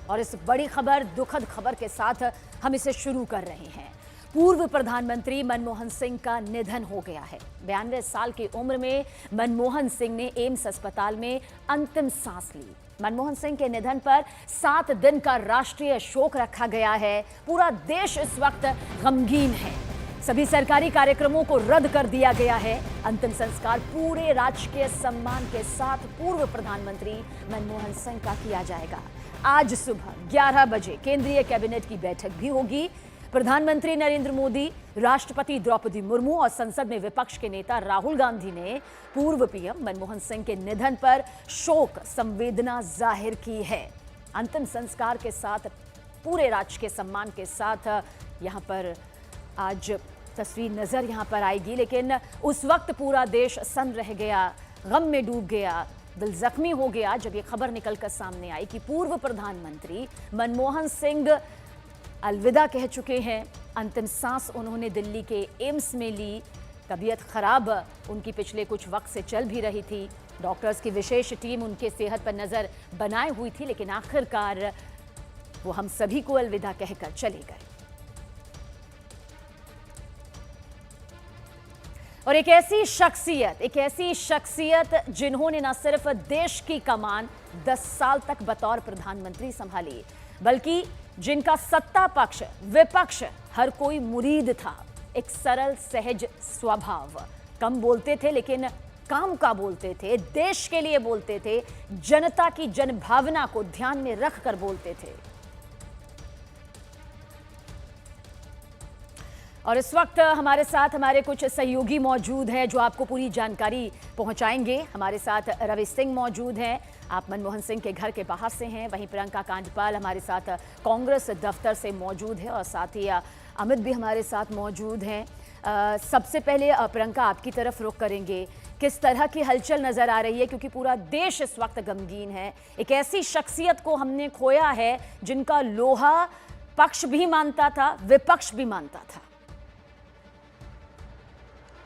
और इस बड़ी खबर, दुखद खबर के साथ हम इसे शुरू कर रहे हैं। पूर्व प्रधानमंत्री मनमोहन सिंह का निधन हो गया है। 92 साल की उम्र में मनमोहन सिंह ने एम्स अस्पताल में अंतिम सांस ली। मनमोहन सिंह के निधन पर 7 दिन का राष्ट्रीय शोक रखा गया है। पूरा देश इस वक्त गमगीन है। सभी सरकारी कार्यक्रमों को रद्द कर दिया गया है। अंतिम संस्कार पूरे राजकीय सम्मान के साथ पूर्व प्रधानमंत्री मनमोहन सिंह का किया जाएगा। आज सुबह 11 बजे केंद्रीय कैबिनेट की बैठक भी होगी। प्रधानमंत्री नरेंद्र मोदी, राष्ट्रपति द्रौपदी मुर्मू और संसद में विपक्ष के नेता राहुल गांधी ने पूर्व पीएम मनमोहन सिंह के निधन पर शोक संवेदना जाहिर की है। अंतिम संस्कार के साथ पूरे राजकीय सम्मान के साथ यहां पर आज तस्वीर नजर यहां पर आएगी, लेकिन उस वक्त पूरा देश सन्न रह गया, गम में डूब गया, दिल जख्मी हो गया जब ये खबर निकलकर सामने आई कि पूर्व प्रधानमंत्री मनमोहन सिंह अलविदा कह चुके हैं। अंतिम सांस उन्होंने दिल्ली के एम्स में ली। तबीयत खराब उनकी पिछले कुछ वक्त से चल भी रही थी। डॉक्टर्स की विशेष टीम उनके सेहत पर नजर बनाए हुई थी, लेकिन आखिरकार वो हम सभी को अलविदा कहकर चले गए। और एक ऐसी शख्सियत जिन्होंने न सिर्फ देश की कमान 10 साल तक बतौर प्रधानमंत्री संभाली, बल्कि जिनका सत्ता पक्ष विपक्ष हर कोई मुरीद था। एक सरल सहज स्वभाव, कम बोलते थे लेकिन काम का बोलते थे, देश के लिए बोलते थे, जनता की जनभावना को ध्यान में रखकर बोलते थे। और इस वक्त हमारे साथ हमारे कुछ सहयोगी मौजूद हैं जो आपको पूरी जानकारी पहुंचाएंगे। हमारे साथ रवि सिंह मौजूद हैं, आप मनमोहन सिंह के घर के बाहर से हैं। वहीं प्रियंका कांडपाल हमारे साथ कांग्रेस दफ्तर से मौजूद है और साथ ही अमित भी हमारे साथ मौजूद हैं। सबसे पहले प्रियंका, आपकी तरफ रुख करेंगे। किस तरह की हलचल नजर आ रही है, क्योंकि पूरा देश इस वक्त गमगीन है। एक ऐसी शख्सियत को हमने खोया है जिनका लोहा पक्ष भी मानता था, विपक्ष भी मानता था।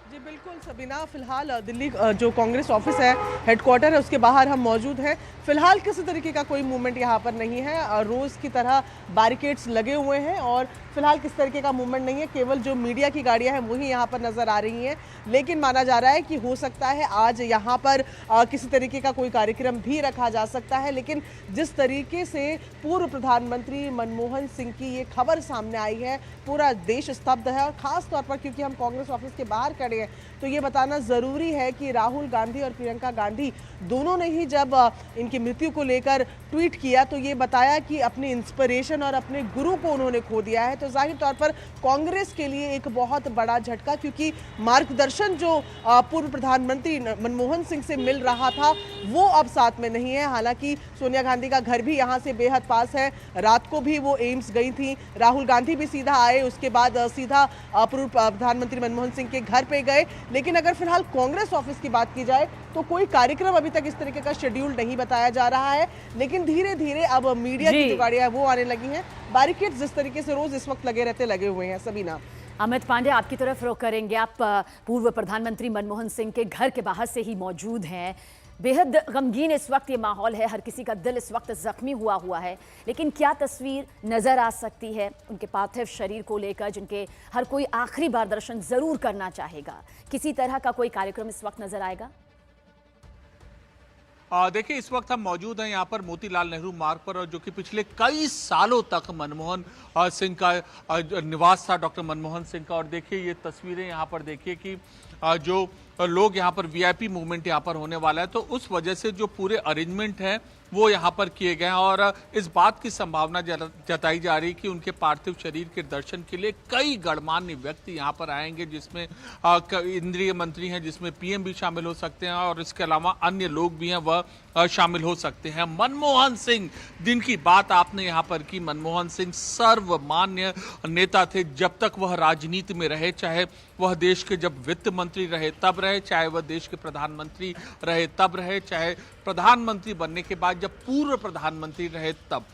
जी बिल्कुल सबीना, फिलहाल दिल्ली जो कांग्रेस ऑफिस है, हेडक्वार्टर है, उसके बाहर हम मौजूद हैं। फिलहाल किसी तरीके का कोई मूवमेंट यहाँ पर नहीं है। रोज़ की तरह बैरिकेड्स लगे हुए हैं और फिलहाल किस तरीके का मूवमेंट नहीं है। केवल जो मीडिया की गाड़ियाँ हैं वही यहाँ पर नज़र आ रही हैं, लेकिन माना जा रहा है कि हो सकता है आज यहाँ पर किसी तरीके का कोई कार्यक्रम भी रखा जा सकता है। लेकिन जिस तरीके से पूर्व प्रधानमंत्री मनमोहन सिंह की ये खबर सामने आई है, पूरा देश स्तब्ध है। और ख़ास तौर पर क्योंकि हम कांग्रेस ऑफिस के बाहर खड़े हैं, तो ये बताना ज़रूरी है कि राहुल गांधी और प्रियंका गांधी दोनों ने ही जब इनकी मृत्यु को लेकर ट्वीट किया तो ये बताया कि अपनी इंस्पिरेशन और अपने गुरु को उन्होंने खो दिया है। तो जाहिर तौर पर कांग्रेस के लिए एक बहुत बड़ा झटका, क्योंकि मार्गदर्शन जो पूर्व प्रधानमंत्री मनमोहन सिंह से मिल रहा था वो अब साथ में नहीं है। हालांकि सोनिया गांधी का घर भी यहाँ से बेहद पास है। रात को भी वो एम्स गई थी, राहुल गांधी भी सीधा आए, उसके बाद सीधा पूर्व प्रधानमंत्री मनमोहन सिंह के घर पे गए। लेकिन अगर फिलहाल कांग्रेस ऑफिस की बात की जाए तो कोई कार्यक्रम अभी तक इस तरीके का शेड्यूल नहीं बताया जा रहा है। लेकिन धीरे धीरे अब मीडिया की जो गाड़ियां वो आने लगी हैं। बैरिकेड्स जिस तरीके से रोज इस वक्त लगे हुए हैं। सबीना, अमित पांडे आपकी तरफ रुख करेंगे। आप पूर्व प्रधानमंत्री मनमोहन सिंह के घर के बाहर से ही मौजूद हैं। बेहद गमगीन इस वक्त ये माहौल है, हर किसी का दिल इस वक्त जख्मी हुआ है। लेकिन क्या तस्वीर नजर आ सकती है उनके पार्थिव शरीर को लेकर, जिनके हर कोई आखिरी बार दर्शन जरूर करना चाहेगा? किसी तरह का कोई कार्यक्रम इस वक्त नजर आएगा? देखिए, इस वक्त हम मौजूद हैं यहाँ पर मोतीलाल नेहरू मार्ग पर, और जो कि पिछले कई सालों तक मनमोहन सिंह का निवास था, डॉक्टर मनमोहन सिंह का। और देखिए ये तस्वीरें यहाँ पर देखिए कि जो लोग यहाँ पर वीआईपी मूवमेंट यहाँ पर होने वाला है, तो उस वजह से जो पूरे अरेंजमेंट हैं वो यहाँ पर किए गए हैं। और इस बात की संभावना जताई जा रही है कि उनके पार्थिव शरीर के दर्शन के लिए कई गणमान्य व्यक्ति यहाँ पर आएंगे, जिसमें केंद्रीय मंत्री हैं, जिसमें पीएम भी शामिल हो सकते हैं, और इसके अलावा अन्य लोग भी हैं वह शामिल हो सकते हैं। मनमोहन सिंह, जिनकी बात आपने यहाँ पर की, मनमोहन सिंह सर्वमान्य नेता थे जब तक वह राजनीति में रहे, चाहे वह देश के जब वित्त मंत्री रहे तब रहे, चाहे वह देश के प्रधानमंत्री रहे तब रहे, चाहे प्रधानमंत्री बनने के बाद जब पूर्व प्रधानमंत्री रहे तब।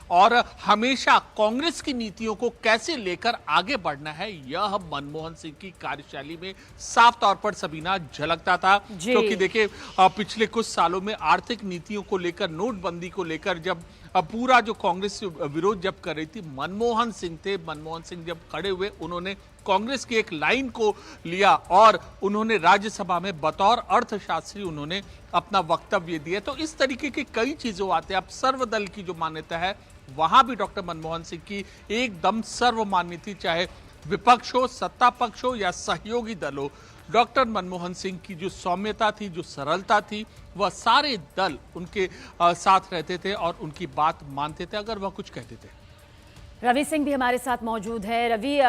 और हमेशा कांग्रेस की नीतियों को कैसे लेकर आगे बढ़ना है, यह मनमोहन सिंह की कार्यशैली में साफ तौर पर सबीना झलकता था। क्योंकि देखिए पिछले कुछ सालों में आर्थिक नीतियों को लेकर, नोटबंदी को लेकर जब पूरा जो कांग्रेस विरोध जब कर रही थी, मनमोहन सिंह थे। मनमोहन सिंह जब खड़े हुए, उन्होंने कांग्रेस की एक लाइन को लिया और उन्होंने राज्यसभा में बतौर अर्थशास्त्री उन्होंने अपना वक्तव्य दिया। तो इस तरीके की कई चीजें आते हैं। अब सर्वदल की जो मान्यता है, वहां भी डॉक्टर मनमोहन सिंह की एकदम सर्वमान्य थी, चाहे विपक्ष हो, सत्ता पक्ष हो या सहयोगी दल हो। डॉक्टर मनमोहन सिंह की जो सौम्यता थी, जो सरलता थी, वह सारे दल उनके साथ रहते थे और उनकी बात मानते थे अगर वह कुछ कहते थे। रवि सिंह भी हमारे साथ मौजूद है। रवि,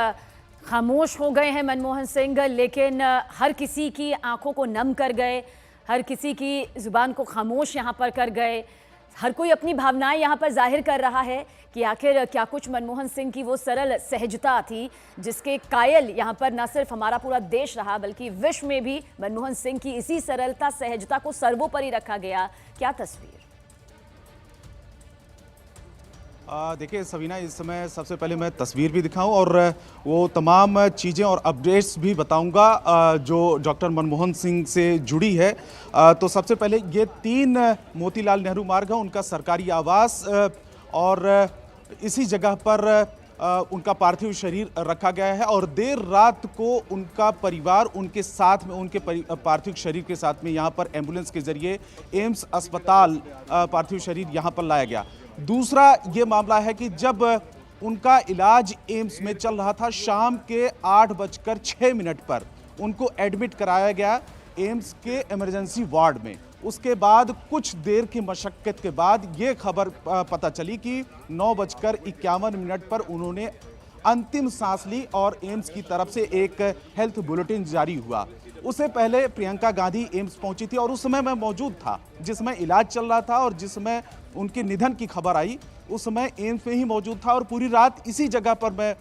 खामोश हो गए हैं मनमोहन सिंह, लेकिन हर किसी की आंखों को नम कर गए, हर किसी की जुबान को खामोश यहाँ पर कर गए। हर कोई अपनी भावनाएं यहाँ पर जाहिर कर रहा है कि आखिर क्या कुछ मनमोहन सिंह की वो सरल सहजता थी जिसके कायल यहाँ पर न सिर्फ हमारा पूरा देश रहा बल्कि विश्व में भी मनमोहन सिंह की इसी सरलता सहजता को सर्वोपरि रखा गया। क्या तस्वीर? देखिए सवीना, इस समय सबसे पहले मैं तस्वीर भी दिखाऊं और वो तमाम चीज़ें और अपडेट्स भी बताऊंगा जो डॉक्टर मनमोहन सिंह से जुड़ी है। तो सबसे पहले ये 3 मोतीलाल नेहरू मार्ग है, उनका सरकारी आवास और इसी जगह पर उनका पार्थिव शरीर रखा गया है और देर रात को उनका परिवार उनके साथ में, उनके पार्थिव शरीर के साथ में यहाँ पर एम्बुलेंस के जरिए एम्स अस्पताल पार्थिव शरीर यहाँ पर लाया गया। दूसरा ये मामला है कि जब उनका इलाज एम्स में चल रहा था, शाम के 8:06 पर उनको एडमिट कराया गया एम्स के इमरजेंसी वार्ड में। उसके बाद कुछ देर की मशक्कत के बाद ये खबर पता चली कि 9:51 पर उन्होंने अंतिम सांस ली और एम्स की तरफ से एक हेल्थ बुलेटिन जारी हुआ। उससे पहले प्रियंका गांधी एम्स पहुंची थी और उस समय मैं मौजूद था, जिसमें इलाज चल रहा था और जिसमें उनके निधन की खबर आई, उस समय एम्स में ही मौजूद था और पूरी रात इसी जगह पर मैं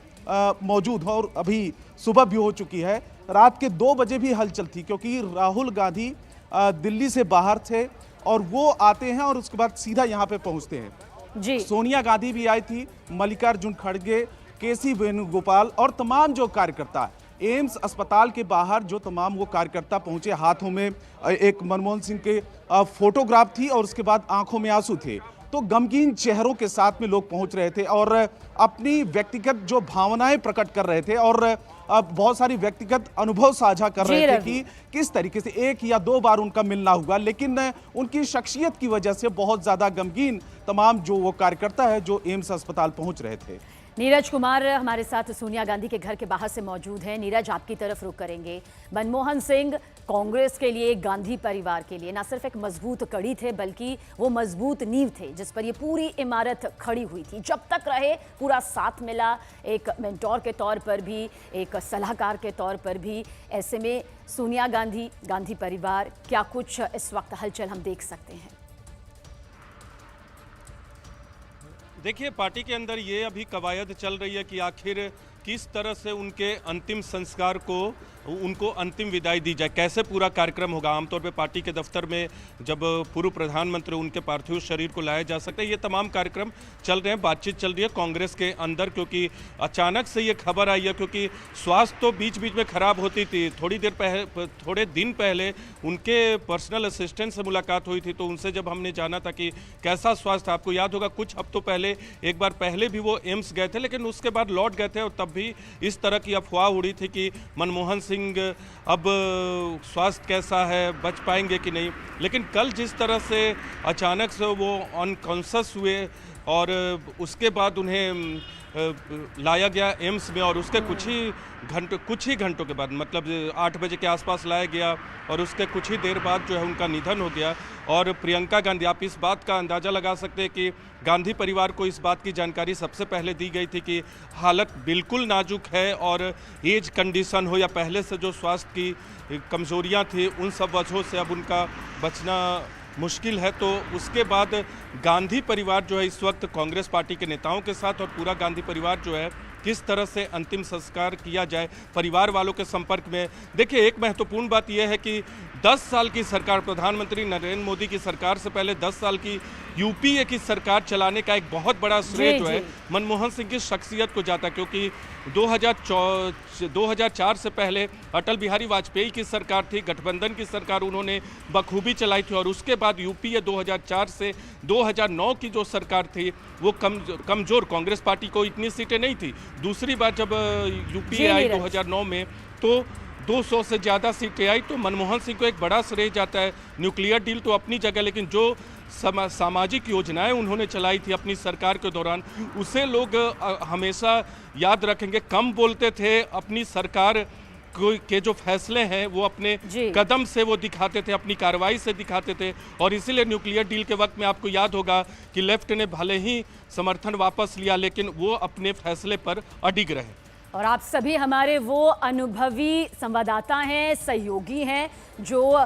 मौजूद हूँ। और अभी सुबह भी हो चुकी है, रात के 2 बजे भी हलचल थी क्योंकि राहुल गांधी दिल्ली से बाहर थे और वो आते हैं और उसके बाद सीधा यहाँ पे पहुँचते हैं जी। सोनिया गांधी भी आई थी, मल्लिकार्जुन खड़गे, केसी वेणुगोपाल और तमाम जो कार्यकर्ता एम्स अस्पताल के बाहर जो तमाम वो कार्यकर्ता पहुंचे, हाथों में एक मनमोहन सिंह के फोटोग्राफ थी और उसके बाद आंखों में आंसू थे। तो गमगीन चेहरों के साथ में लोग पहुंच रहे थे और अपनी व्यक्तिगत जो भावनाएं प्रकट कर रहे थे और बहुत सारी व्यक्तिगत अनुभव साझा कर रहे थे कि किस तरीके से 1 या 2 बार उनका मिलना हुआ, लेकिन उनकी शख्सियत की वजह से बहुत ज़्यादा गमगीन तमाम जो वो कार्यकर्ता है जो एम्स अस्पताल पहुंच रहे थे। नीरज कुमार हमारे साथ सोनिया गांधी के घर के बाहर से मौजूद हैं। नीरज, आपकी तरफ रुख करेंगे। मनमोहन सिंह कांग्रेस के लिए, गांधी परिवार के लिए न सिर्फ एक मजबूत कड़ी थे बल्कि वो मजबूत नींव थे जिस पर ये पूरी इमारत खड़ी हुई थी। जब तक रहे पूरा साथ मिला, एक मेंटोर के तौर पर भी, एक सलाहकार के तौर पर भी। ऐसे में सोनिया गांधी, गांधी परिवार, क्या कुछ इस वक्त हलचल हम देख सकते हैं? देखिए, पार्टी के अंदर ये अभी कवायद चल रही है कि आखिर किस तरह से उनके अंतिम संस्कार को, उनको अंतिम विदाई दी जाए, कैसे पूरा कार्यक्रम होगा। आमतौर पे पार्टी के दफ्तर में जब पूर्व प्रधानमंत्री उनके पार्थिव शरीर को लाया जा सकता है, ये तमाम कार्यक्रम चल रहे हैं, बातचीत चल रही है कांग्रेस के अंदर, क्योंकि अचानक से ये खबर आई है। क्योंकि स्वास्थ्य तो बीच बीच में खराब होती थी। थोड़े दिन पहले उनके पर्सनल असिस्टेंट से मुलाकात हुई थी, तो उनसे जब हमने जाना था कि कैसा स्वास्थ्य, आपको याद होगा कुछ हफ्तों पहले एक बार पहले भी वो एम्स गए थे, लेकिन उसके बाद लौट गए थे और तब भी इस तरह की अफवाह उड़ी थी कि मनमोहन सिंह अब स्वास्थ्य कैसा है, बच पाएंगे कि नहीं। लेकिन कल जिस तरह से अचानक से वो अनकॉन्शियस हुए और उसके बाद उन्हें लाया गया एम्स में और उसके कुछ ही घंटों के बाद, मतलब 8 बजे के आसपास लाया गया और उसके कुछ ही देर बाद जो है उनका निधन हो गया। और प्रियंका गांधी, आप इस बात का अंदाज़ा लगा सकते हैं कि गांधी परिवार को इस बात की जानकारी सबसे पहले दी गई थी कि हालत बिल्कुल नाजुक है और एज कंडीशन हो या पहले से जो स्वास्थ्य की कमजोरियां थी, उन सब वजहों से अब उनका बचना मुश्किल है। तो उसके बाद गांधी परिवार जो है इस वक्त कांग्रेस पार्टी के नेताओं के साथ और पूरा गांधी परिवार जो है किस तरह से अंतिम संस्कार किया जाए, परिवार वालों के संपर्क में। देखिए, एक महत्वपूर्ण बात यह है कि 10 साल की सरकार, प्रधानमंत्री नरेंद्र मोदी की सरकार से पहले 10 साल की यूपीए की सरकार चलाने का एक बहुत बड़ा श्रेय जो है मनमोहन सिंह की शख्सियत को जाता, क्योंकि 2004 से पहले अटल बिहारी वाजपेयी की सरकार थी, गठबंधन की सरकार उन्होंने बखूबी चलाई थी, और उसके बाद यूपीए 2004 से 2009 की जो सरकार थी वो कमजोर, कांग्रेस पार्टी को इतनी सीटें नहीं थी। दूसरी बार जब यूपीए आई 2009 में तो 200 से ज़्यादा सीटें आई, तो मनमोहन सिंह को एक बड़ा श्रेय जाता है। न्यूक्लियर डील तो अपनी जगह, लेकिन जो सामाजिक योजनाएं उन्होंने चलाई थी अपनी सरकार के दौरान, उसे लोग हमेशा याद रखेंगे। कम बोलते थे, अपनी सरकार के जो फैसले हैं वो अपने कदम से वो दिखाते थे, अपनी कार्रवाई से दिखाते थे, और इसीलिए न्यूक्लियर डील के वक्त में आपको याद होगा कि लेफ्ट ने भले ही समर्थन वापस लिया, लेकिन वो अपने फैसले पर अडिग रहे। और आप सभी हमारे वो अनुभवी संवाददाता हैं, सहयोगी हैं, जो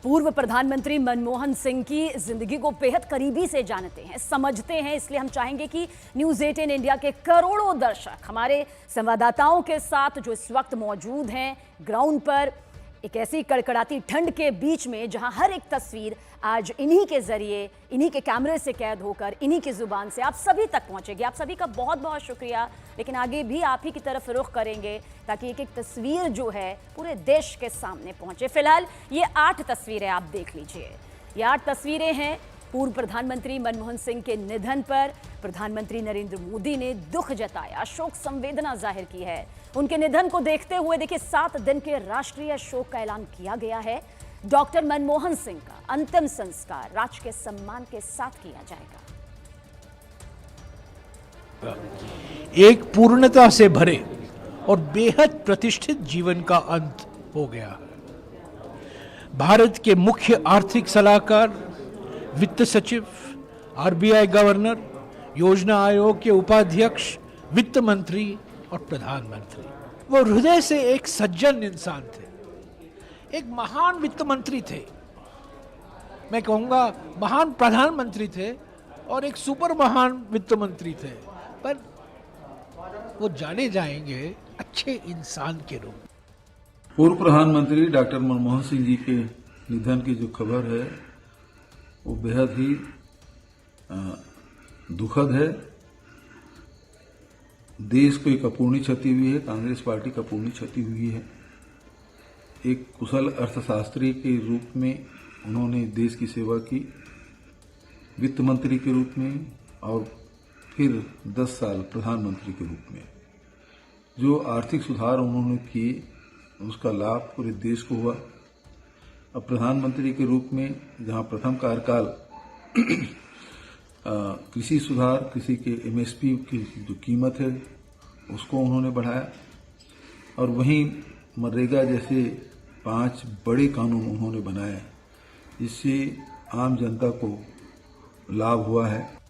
पूर्व प्रधानमंत्री मनमोहन सिंह की जिंदगी को बेहद करीबी से जानते हैं, समझते हैं। इसलिए हम चाहेंगे कि न्यूज़ 18 इंडिया के करोड़ों दर्शक हमारे संवाददाताओं के साथ जो इस वक्त मौजूद हैं ग्राउंड पर, एक ऐसी कड़कड़ाती ठंड के बीच में जहां हर एक तस्वीर आज इन्हीं के जरिए, इन्हीं के कैमरे से कैद होकर, इन्हीं की जुबान से आप सभी तक पहुंचेगी। आप सभी का बहुत बहुत शुक्रिया। लेकिन आगे भी आप ही की तरफ रुख करेंगे ताकि एक एक तस्वीर जो है पूरे देश के सामने पहुंचे। फिलहाल ये 8 तस्वीरें आप देख लीजिए। ये 8 तस्वीरें हैं पूर्व प्रधानमंत्री मनमोहन सिंह के निधन पर प्रधानमंत्री नरेंद्र मोदी ने दुख जताया, शोक संवेदना जाहिर की है। उनके निधन को देखते हुए देखिए 7 दिन के राष्ट्रीय शोक का ऐलान किया गया है। डॉक्टर मनमोहन सिंह का अंतिम संस्कार राजकीय सम्मान के साथ किया जाएगा। एक पूर्णता से भरे और बेहद प्रतिष्ठित जीवन का अंत हो गया है। भारत के मुख्य आर्थिक सलाहकार, वित्त सचिव, आरबीआई गवर्नर, योजना आयोग के उपाध्यक्ष, वित्त मंत्री और प्रधानमंत्री, वो हृदय से एक सज्जन इंसान थे, एक महान वित्त मंत्री थे, मैं कहूंगा महान प्रधानमंत्री थे और एक सुपर महान वित्त मंत्री थे, पर वो जाने जाएंगे अच्छे इंसान के रूप में। पूर्व प्रधानमंत्री डॉक्टर मनमोहन सिंह जी के निधन की जो खबर है वो बेहद ही दुखद है। देश को एक अपूर्णी क्षति हुई है, कांग्रेस पार्टी को अपूर्णी क्षति हुई है। एक कुशल अर्थशास्त्री के रूप में उन्होंने देश की सेवा की, वित्त मंत्री के रूप में, और फिर 10 साल प्रधानमंत्री के रूप में। जो आर्थिक सुधार उन्होंने किए उसका लाभ पूरे देश को हुआ। अब प्रधानमंत्री के रूप में जहां प्रथम कार्यकाल कृषि सुधार, कृषि के एमएसपी की जो कीमत है उसको उन्होंने बढ़ाया, और वहीं मनरेगा जैसे 5 बड़े कानून उन्होंने बनाए जिससे आम जनता को लाभ हुआ है।